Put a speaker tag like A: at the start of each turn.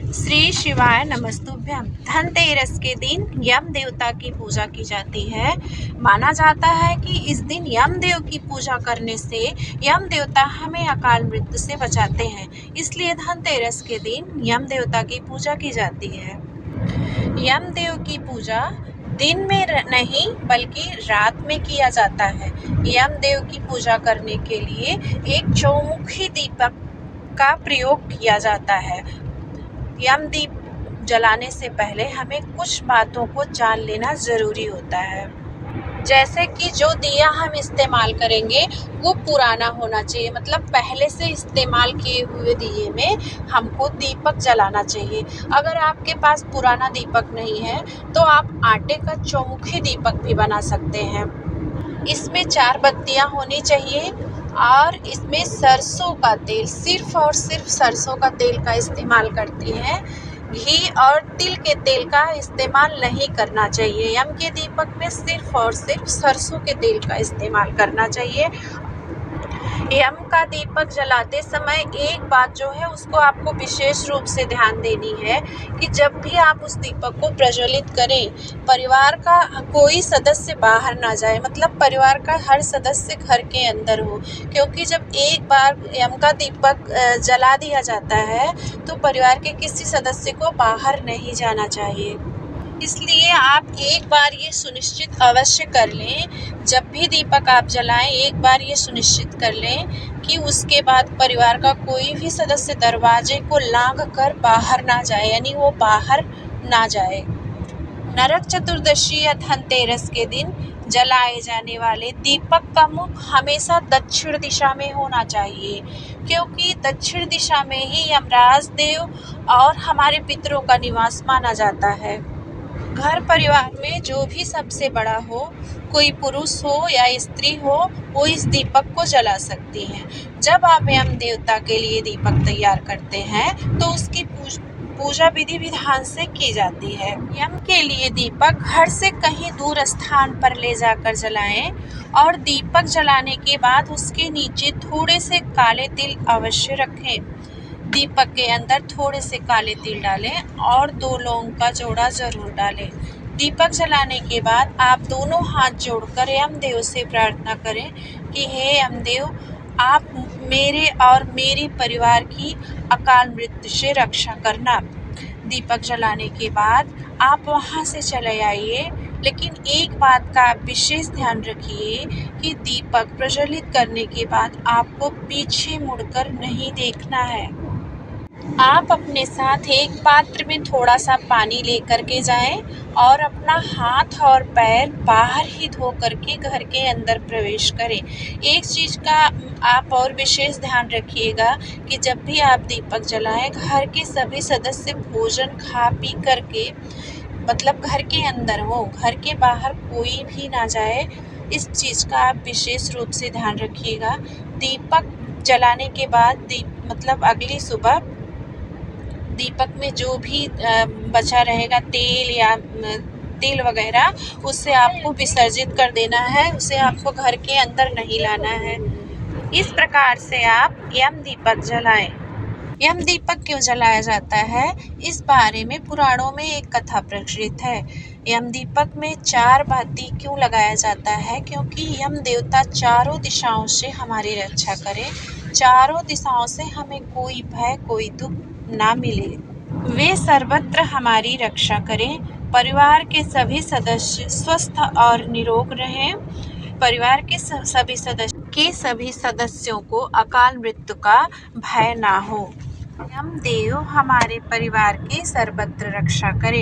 A: श्री शिवाय नमस्तुभ्यम। धनतेरस के दिन यम देवता की पूजा की जाती है। माना जाता है कि इस दिन यम देव की पूजा करने से यम देवता हमें अकाल मृत्यु से बचाते हैं, इसलिए धनतेरस के दिन यम देवता की पूजा की जाती है। यम देव की पूजा दिन में नहीं बल्कि रात में किया जाता है। यम देव की पूजा करने के लिए एक चौमुखी दीपक का प्रयोग किया जाता है। यम दीप जलाने से पहले हमें कुछ बातों को जान लेना ज़रूरी होता है, जैसे कि जो दिया हम इस्तेमाल करेंगे वो पुराना होना चाहिए, मतलब पहले से इस्तेमाल किए हुए दिए में हमको दीपक जलाना चाहिए। अगर आपके पास पुराना दीपक नहीं है तो आप आटे का चौमुखी दीपक भी बना सकते हैं। इसमें 4 बत्तियां होनी चाहिए और इसमें सरसों का तेल, सिर्फ और सिर्फ सरसों का तेल का इस्तेमाल करती हैं। घी और तिल के तेल का इस्तेमाल नहीं करना चाहिए। यम के दीपक में सिर्फ और सिर्फ सरसों के तेल का इस्तेमाल करना चाहिए। यम का दीपक जलाते समय एक बात जो है उसको आपको विशेष रूप से ध्यान देनी है कि जब भी आप उस दीपक को प्रज्वलित करें, परिवार का कोई सदस्य बाहर ना जाए, मतलब परिवार का हर सदस्य घर के अंदर हो, क्योंकि जब एक बार यम का दीपक जला दिया जाता है तो परिवार के किसी सदस्य को बाहर नहीं जाना चाहिए। इसलिए आप एक बार ये सुनिश्चित अवश्य कर लें, जब भी दीपक आप जलाएं एक बार ये सुनिश्चित कर लें कि उसके बाद परिवार का कोई भी सदस्य दरवाजे को लांघ कर बाहर ना जाए, यानी वो बाहर ना जाए। नरक चतुर्दशी या धनतेरस के दिन जलाए जाने वाले दीपक का मुख हमेशा दक्षिण दिशा में होना चाहिए, क्योंकि दक्षिण दिशा में ही यमराज देव और हमारे पितरों का निवास माना जाता है। घर परिवार में जो भी सबसे बड़ा हो, कोई पुरुष हो या स्त्री हो, वो इस दीपक को जला सकती हैं। जब आप यम देवता के लिए दीपक तैयार करते हैं तो उसकी पूजा विधि विधान से की जाती है। यम के लिए दीपक घर से कहीं दूर स्थान पर ले जाकर जलाएं और दीपक जलाने के बाद उसके नीचे थोड़े से काले तिल अवश्य रखें। दीपक के अंदर थोड़े से काले तिल डालें और 2 लौंग का जोड़ा जरूर डालें। दीपक जलाने के बाद आप दोनों हाथ जोड़कर यमदेव से प्रार्थना करें कि हे यमदेव, आप मेरे और मेरे परिवार की अकाल मृत्यु से रक्षा करना। दीपक जलाने के बाद आप वहां से चले आइए, लेकिन एक बात का आप विशेष ध्यान रखिए कि दीपक प्रज्वलित करने के बाद आपको पीछे मुड़कर नहीं देखना है। आप अपने साथ एक पात्र में थोड़ा सा पानी लेकर के जाएं और अपना हाथ और पैर बाहर ही धो करके घर के अंदर प्रवेश करें। एक चीज़ का आप और विशेष ध्यान रखिएगा कि जब भी आप दीपक जलाएं, घर के सभी सदस्य भोजन खा पी करके, मतलब घर के अंदर हो, घर के बाहर कोई भी ना जाए। इस चीज़ का आप विशेष रूप से ध्यान रखिएगा। दीपक जलाने के बाद मतलब अगली सुबह दीपक में जो भी बचा रहेगा तेल या तिल वगैरह, उससे आपको विसर्जित कर देना है, उसे आपको घर के अंदर नहीं लाना है। इस प्रकार से आप यम दीपक जलाएं। यम दीपक क्यों जलाया जाता है, इस बारे में पुराणों में एक कथा प्रचलित है। यम दीपक में 4 बाती क्यों लगाया जाता है, क्योंकि यम देवता चारों दिशाओं से हमारी रक्षा करें, चारों दिशाओं से हमें कोई भय कोई दुख ना मिले, वे सर्वत्र हमारी रक्षा करें, परिवार के सभी सदस्य स्वस्थ और निरोग रहें, परिवार के सभी सदस्यों को अकाल मृत्यु का भय ना हो। यम देव हमारे परिवार की सर्वत्र रक्षा करें।